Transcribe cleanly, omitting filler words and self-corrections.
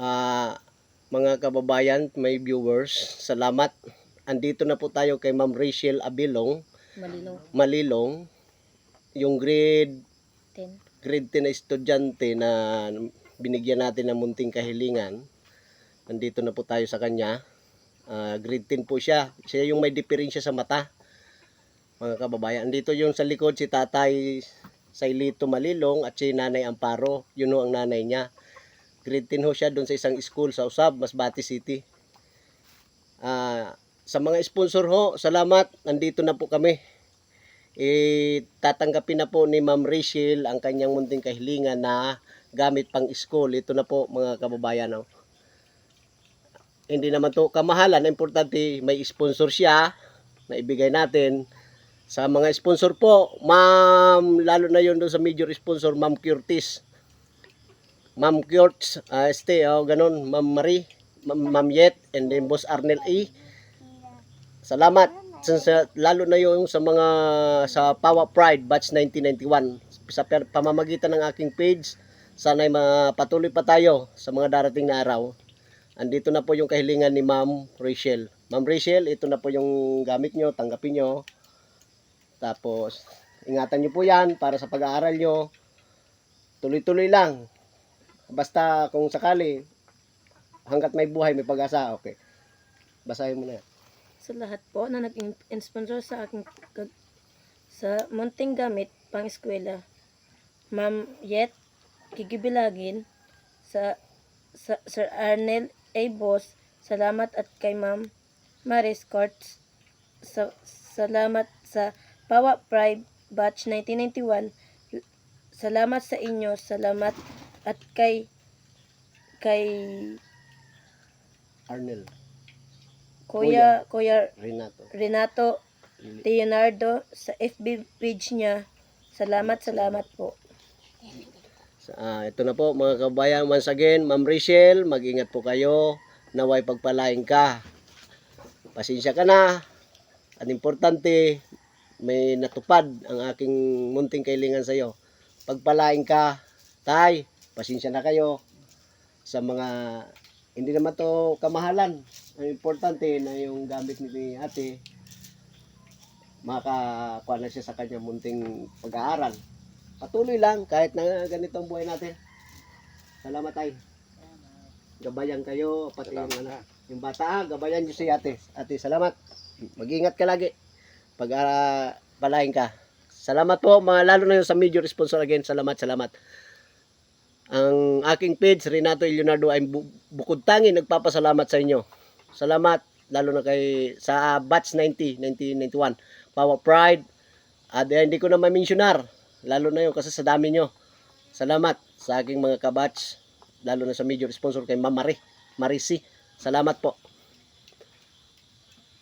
Ah, mga kababayan, may viewers, salamat. Andito na po tayo kay Ma'am Rachel Abilong Malilong, yung grade 10 na estudyante na binigyan natin ng munting kahilingan. Andito na po tayo sa kanya. Grade 10 po siya. Siya yung may diferensya sa mata. Mga kababayan, andito yung sa likod si Tatay Sailito Malilong at si Nanay Amparo. Yun ho ang nanay niya. Grade 10 ho siya doon sa isang school sa Usab, Masbate City. Sa mga sponsor ho, salamat. Nandito na po kami. Tatanggapin na po ni Ma'am Rachel ang kanyang munting kahilingan na gamit pang school. Ito na po mga kababayan. Oh. Hindi naman to kamahalan. Importante may sponsor siya na ibigay natin. Sa mga sponsor po, ma'am, lalo na yun doon sa major sponsor, Ma'am Curtis. Ma'am Curtis, ganun, Ma'am Marie, Ma'am Yet, and then Boss Arnel E. Salamat. Lalo na yung sa mga sa Power Pride Batch 1991 sa pamamagitan ng aking page. Sana'y mapatuloy pa tayo sa mga darating na araw. Andito na po yung kahilingan ni Ma'am Rachel. Ma'am Rachel, ito na po yung gamit nyo, tanggapin nyo. Tapos, ingatan nyo po yan para sa pag-aaral nyo. Tuloy-tuloy lang. Basta kung sakali, hanggat may buhay, may pag-asa, okay. Basahin mo na yan. Sa lahat po na nag-sponsor sa aking sa munting gamit pang eskwela, Ma'am Yet Kigibilagin, sa Sir Arnel A. Boss, salamat, at kay Ma'am Maris Courts, salamat sa Power Pride Batch 1991, salamat sa inyo, salamat, at kay Arnel. Kuya Renato. Leonardo sa FB page niya. Salamat po. Ito na po mga kabayan, once again, Ma'am Rachel, mag-ingat po kayo, naway pagpalain ka. Pasensya ka na. Ang importante, may natupad ang aking munting kahilingan sa iyo. Pagpalain ka, tay, pasensya na kayo sa mga hindi naman to kamahalan. Ang importante na yung gamit ni ate makakuha na siya sa kanya munting pag-aaral. Patuloy lang kahit na ganito ang buhay natin. Salamat tay. Gabayan kayo pati yung bata, gabayan niyo si ate. Ate, salamat. Mag-ingat ka lagi. Pag palain ka. Salamat po mga lalo na yung sa major sponsor again. Salamat. Ang aking page, Renato Leonardo, ay bukod tangi nagpapasalamat sa inyo. Salamat, lalo na kay sa Batch 1991, Power Pride. Hindi ko na ma-mentionar, lalo na yun kasi sa dami nyo. Salamat sa aking mga kabatch, lalo na sa major sponsor kay Ma'am Marisi. Salamat po.